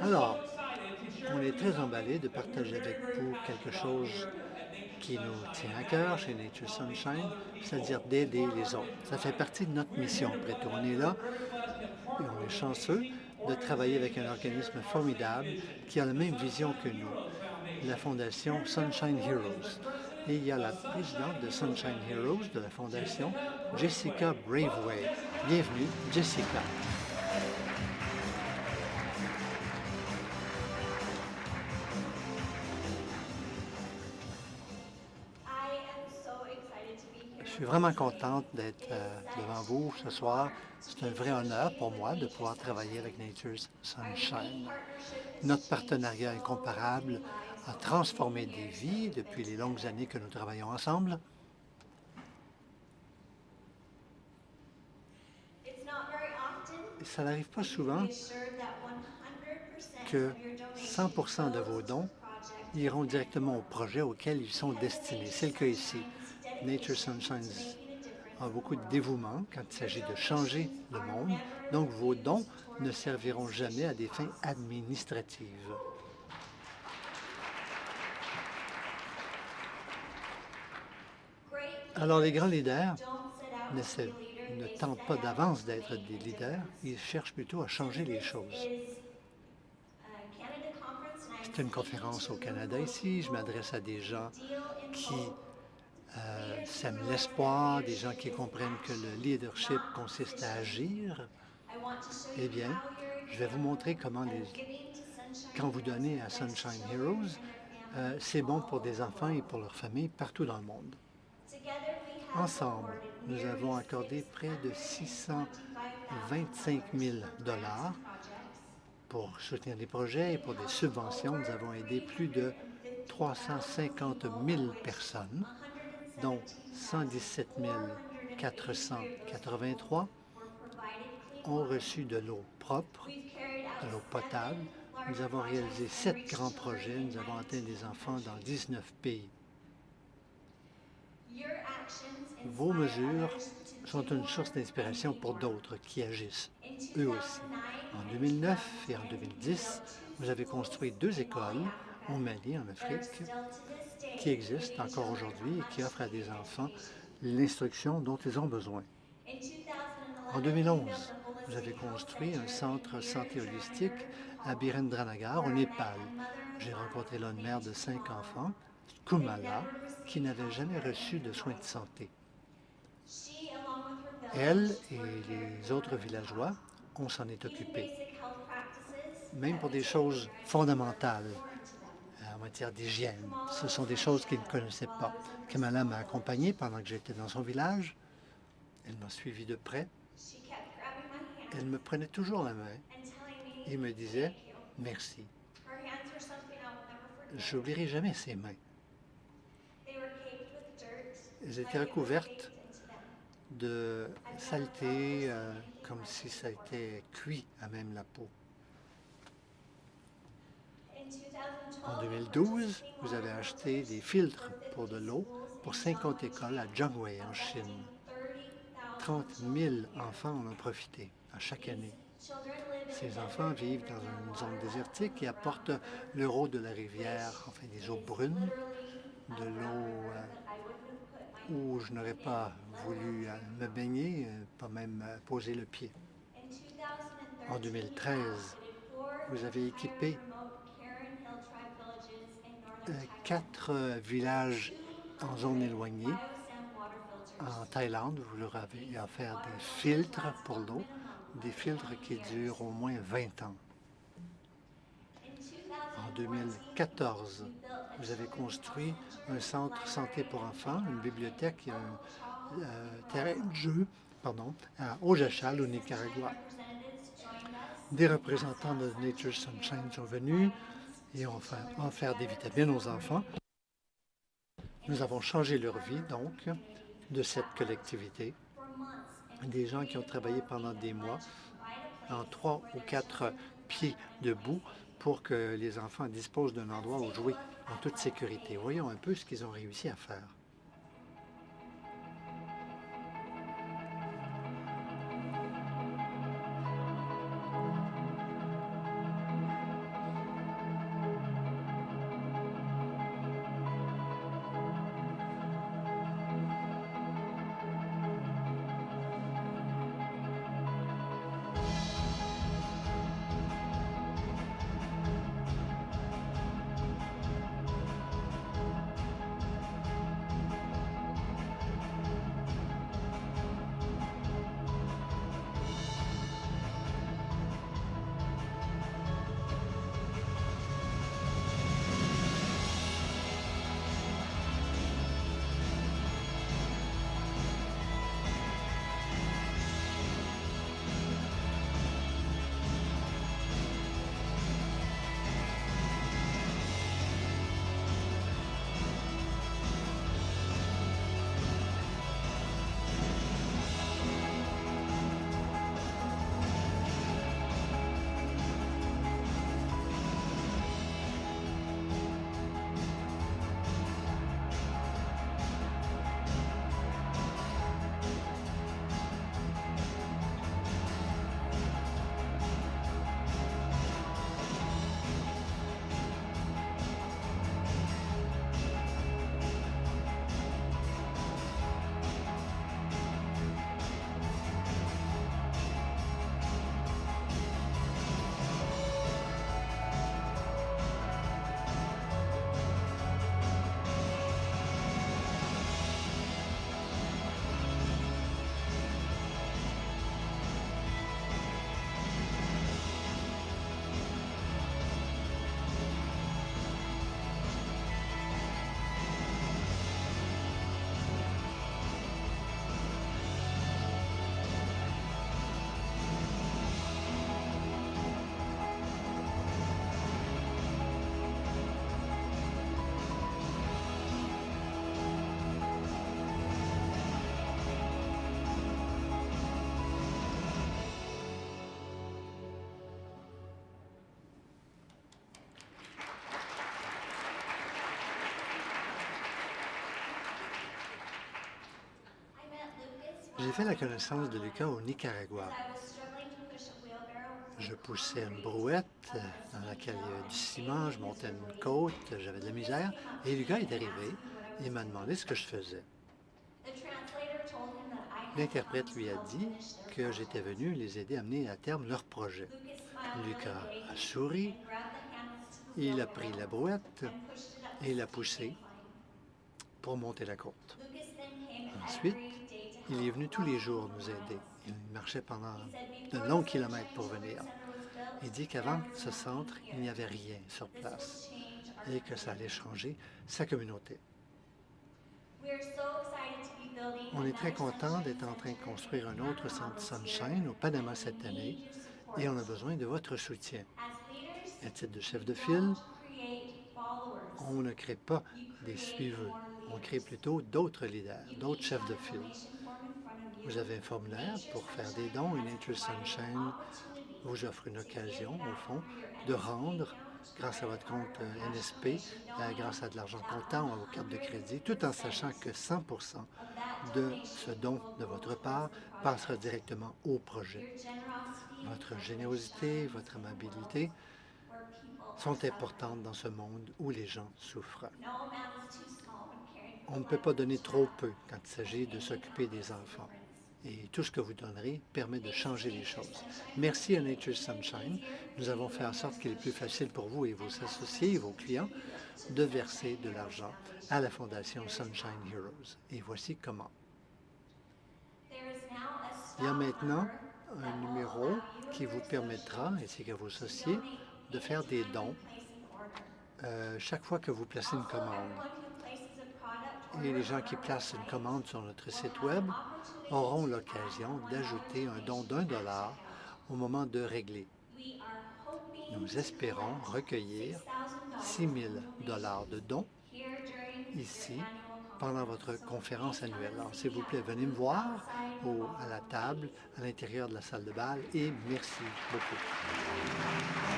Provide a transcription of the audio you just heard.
Alors, on est très emballé de partager avec vous quelque chose qui nous tient à cœur chez Nature Sunshine, c'est-à-dire d'aider les autres. Ça fait partie de notre mission, après tout. On est là et on est chanceux de travailler avec un organisme formidable qui a la même vision que nous, la Fondation Sunshine Heroes. Et il y a la présidente de Sunshine Heroes de la Fondation, Jessica Braveway. Bienvenue, Jessica. Je suis vraiment contente d'être devant vous ce soir. C'est un vrai honneur pour moi de pouvoir travailler avec Nature's Sunshine. Notre partenariat incomparable a transformé des vies depuis les longues années que nous travaillons ensemble. Ça n'arrive pas souvent que 100% de vos dons iront directement au projet auquel ils sont destinés. C'est le cas ici. Nature Sunshine a beaucoup de dévouement quand il s'agit de changer le monde, donc vos dons ne serviront jamais à des fins administratives. Alors les grands leaders ne tentent pas d'avance d'être des leaders, ils cherchent plutôt à changer les choses. C'est une conférence au Canada ici, je m'adresse à des gens qui sèment l'espoir, des gens qui comprennent que le leadership consiste à agir. Eh bien, je vais vous montrer comment quand vous donnez à Sunshine Heroes, c'est bon pour des enfants et pour leurs familles partout dans le monde. Ensemble, nous avons accordé près de 625 000 $ pour soutenir des projets et pour des subventions. Nous avons aidé plus de 350 000 personnes, dont 117 483 ont reçu de l'eau propre, de l'eau potable. Nous avons réalisé 7 grands projets. Nous avons atteint des enfants dans 19 pays. Vos mesures sont une source d'inspiration pour d'autres qui agissent, eux aussi. En 2009 et en 2010, vous avez construit 2 écoles au Mali, en Afrique, qui existent encore aujourd'hui et qui offrent à des enfants l'instruction dont ils ont besoin. En 2011, vous avez construit un centre santé holistique à Birendra-Nagar, au Népal. J'ai rencontré là une mère de 5 enfants, Kumala, qui n'avait jamais reçu de soins de santé. Elle et les autres villageois, on s'en est occupé, même pour des choses fondamentales en matière d'hygiène. Ce sont des choses qu'ils ne connaissaient pas. Kamala m'a accompagné pendant que j'étais dans son village. Elle m'a suivi de près. Elle me prenait toujours la main et me disait « Merci ». Je n'oublierai jamais ses mains. Elles étaient recouvertes de saleté, comme si ça était cuit à même la peau. En 2012, vous avez acheté des filtres pour de l'eau pour 50 écoles à Jiangwei, en Chine. 30 000 enfants en ont profité à chaque année. Ces enfants vivent dans une zone désertique et apportent l'eau de la rivière, enfin des eaux brunes, de l'eau où je n'aurais pas voulu me baigner, pas même poser le pied. En 2013, vous avez équipé 4 villages en zone éloignée. En Thaïlande, vous leur avez offert des filtres pour l'eau, des filtres qui durent au moins 20 ans. En 2014, vous avez construit un centre santé pour enfants, une bibliothèque et un terrain de jeu à Ojachal, au Nicaragua. Des représentants de Nature Sunshine sont venus et ont offert des vitamines aux enfants. Nous avons changé leur vie, donc, de cette collectivité. Des gens qui ont travaillé pendant des mois en 3 ou 4 pieds debout pour que les enfants disposent d'un endroit où jouer en toute sécurité. Voyons un peu ce qu'ils ont réussi à faire. J'ai fait la connaissance de Lucas au Nicaragua. as I was struggling to push a wheelbarrow Je through poussais une concrete. brouette I was dans feeling laquelle il y avait low du and ciment. Je failing montais une miserably. côte, j'avais de la Lucas misère. came up to Et Lucas me est and arrivé. asked me what I Il was m'a doing. demandé ce que je faisais. The translator told him that I had come L'interprète to lui a help dit finish their que j'étais project. venu les aider à mener à terme leur projet. Lucas smiled really Lucas a big souri, and grabbed the handles to the il a pris wheelbarrow la brouette and pushed it up et the l'a steep poussée incline. pour monter la côte. Lucas then came Ensuite, every day to il est help, venu tous les walking jours for nous aider. miles. Il marchait pendant He said, de before longs the kilomètres Sunshine pour Children's venir. Center was built, Il dit there qu'avant was ce centre, nothing il n'y here. avait rien sur This will place change our et que ça allait community. changer sa communauté. We are so excited to be building On est très another content Sunshine d'être en train de Center construire un in autre Panama centre this Sunshine year, au Panama and cette we année need your support. et on a besoin de votre soutien. As leaders, À titre de chef you de file, don't create followers. on ne crée pas You des create suiveux, more on crée leaders. plutôt d'autres leaders, You d'autres each chefs have de a file. donation form in front of you. Vous avez un formulaire Nature pour faire des Sunshine dons et has Nature provided an Sunshine opportunity vous offre une to give occasion, back au fond, through your de NSP rendre, account, grâce à votre credit compte card, or cash NSP, donation, knowing grâce à de l'argent that comptant ou carte de crédit, tout en sachant que 100 of that de donation ce don will de go votre towards part the passera project. directement au projet. Your generosity and Votre privilege générosité, shines votre in a amabilité world where people are sont suffering. importantes dans ce monde où les gens souffrent. No amount is too small when caring for On ne the peut pas life of a donner trop child. peu quand il s'agit de s'occuper des enfants. Et tout ce que vous donnerez permet de changer les choses. Merci à Nature Sunshine. Nous avons fait en sorte qu'il est plus facile pour vous et vos associés et vos clients de verser de l'argent à la Fondation Sunshine Heroes. Et voici comment. Il y a maintenant un numéro qui vous permettra, ainsi qu'à vos associés, de faire des dons chaque fois que vous placez une commande. Et les gens qui placent une commande sur notre site Web auront l'occasion d'ajouter un don d'$1 au moment de régler. Nous espérons recueillir 6 000 $ de dons ici pendant votre conférence annuelle. Alors, s'il vous plaît, venez me voir à la table, à l'intérieur de la salle de bal et merci beaucoup.